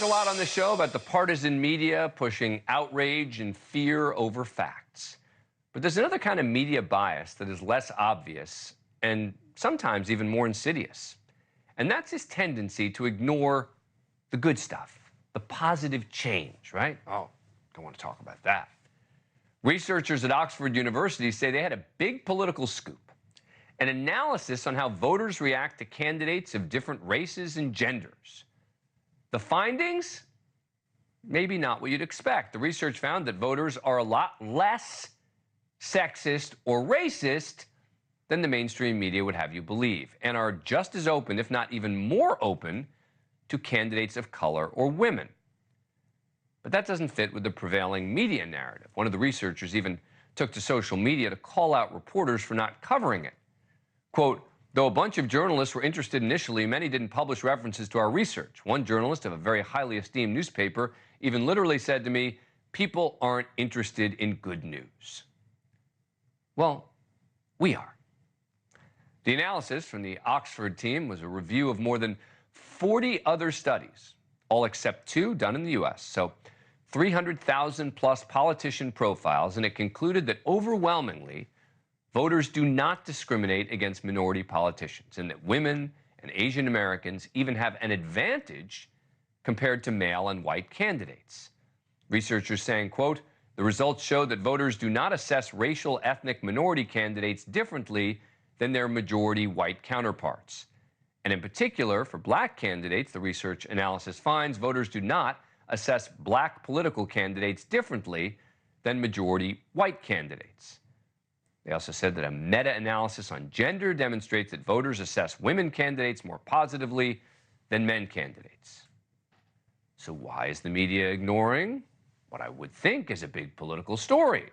talk a lot on the show about the partisan media pushing outrage and fear over facts. But there's another kind of media bias that is less obvious and sometimes even more insidious. And that's his tendency to ignore the good stuff, the positive change, right? Oh, don't want to talk about that. Researchers at Oxford University say they had a big political scoop, an analysis on how voters react to candidates of different races and genders. The findings? Maybe not what you'd expect. The research found that voters are a lot less sexist or racist than the mainstream media would have you believe, and are just as open, if not even more open, to candidates of color or women. But that doesn't fit with the prevailing media narrative. One of the researchers even took to social media to call out reporters for not covering it. Quote, "Though a bunch of journalists were interested initially, many didn't publish references to our research. One journalist of a very highly esteemed newspaper even literally said to me, 'People aren't interested in good news.'" Well, we are. The analysis from the Oxford team was a review of more than 40 other studies, all except 2 done in the U.S. So 300,000 plus politician profiles, and it concluded that overwhelmingly, voters do not discriminate against minority politicians, and that women and Asian Americans even have an advantage compared to male and white candidates. Researchers saying, quote, "The results show that voters do not assess racial ethnic minority candidates differently than their majority white counterparts. And in particular, for black candidates, the research analysis finds voters do not assess black political candidates differently than majority white candidates." They also said that a meta-analysis on gender demonstrates that voters assess women candidates more positively than men candidates. So why is the media ignoring what I would think is a big political story?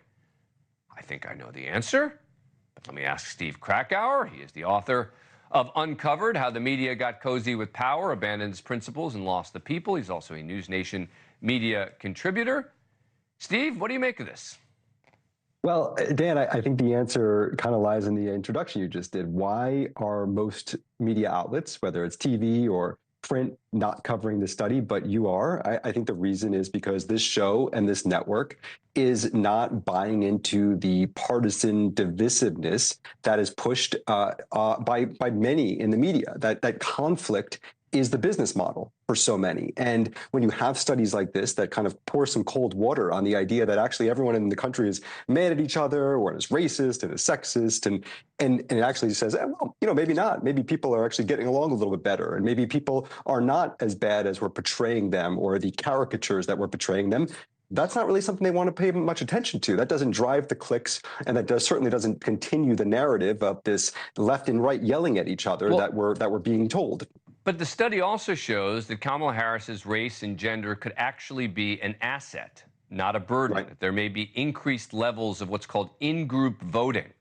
I think I know the answer, but let me ask Steve Krakauer. He is the author of Uncovered: How the Media Got Cozy with Power, Abandoned Its Principles, and Lost the People. He's also a NewsNation media contributor. Steve, what do you make of this? Well, Dan, I think the answer kind of lies in the introduction you just did. Why are most media outlets, whether it's TV or print, not covering the study, but you are? I think the reason is because this show and this network is not buying into the partisan divisiveness that is pushed by many in the media. That conflict is the business model for so many. And when you have studies like this that kind of pour some cold water on the idea that actually everyone in the country is mad at each other or is racist and is sexist, and it actually says, well, maybe not. Maybe people are actually getting along a little bit better, and maybe people are not as bad as we're portraying them, or the caricatures that we're portraying them. That's not really something they want to pay much attention to. That doesn't drive the clicks, and that certainly doesn't continue the narrative of this left and right yelling at each other that we're being told. But the study also shows that Kamala Harris's race and gender could actually be an asset, not a burden. Right. There may be increased levels of what's called in-group voting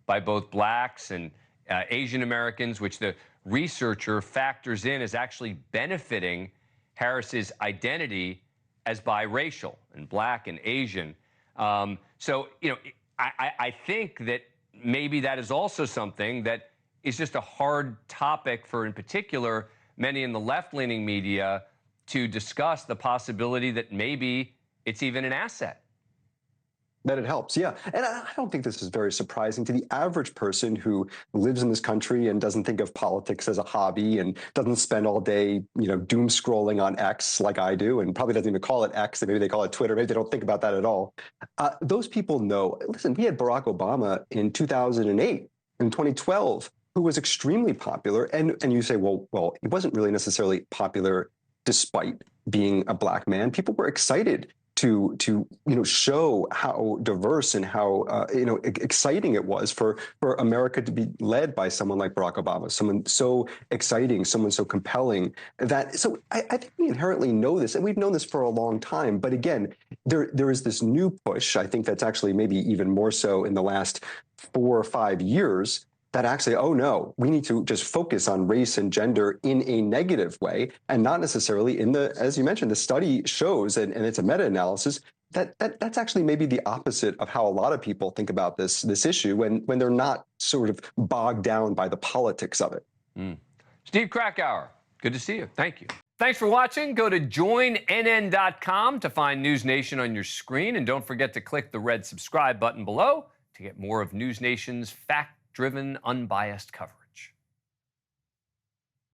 by both blacks and Asian Americans, which the researcher factors in as actually benefiting Harris's identity as biracial and black and Asian. I think that maybe that is also something that is just a hard topic for, in particular, many in the left-leaning media to discuss the possibility that maybe it's even an asset. That it helps, yeah. And I don't think this is very surprising to the average person who lives in this country and doesn't think of politics as a hobby and doesn't spend all day, doom scrolling on X like I do, and probably doesn't even call it X, and maybe they call it Twitter. Maybe they don't think about that at all. Those people know, listen, we had Barack Obama in 2008, in 2012, who was extremely popular. And you say, well, he wasn't really necessarily popular despite being a black man. People were excited to show how diverse and how exciting it was for America to be led by someone like Barack Obama, someone so exciting, someone so compelling. So I think we inherently know this, and we've known this for a long time. But again, there is this new push. I think that's actually maybe even more so in the last 4 or 5 years, that actually, oh no, we need to just focus on race and gender in a negative way, and not necessarily in the, as you mentioned, the study shows, and it's a meta-analysis, that's actually maybe the opposite of how a lot of people think about this issue when they're not sort of bogged down by the politics of it. Steve Krakauer, good to see you. Thank you. Thanks for watching. Go to joinnn.com to find News Nation on your screen. And don't forget to click the red subscribe button below to get more of News Nation's fact-driven, unbiased coverage.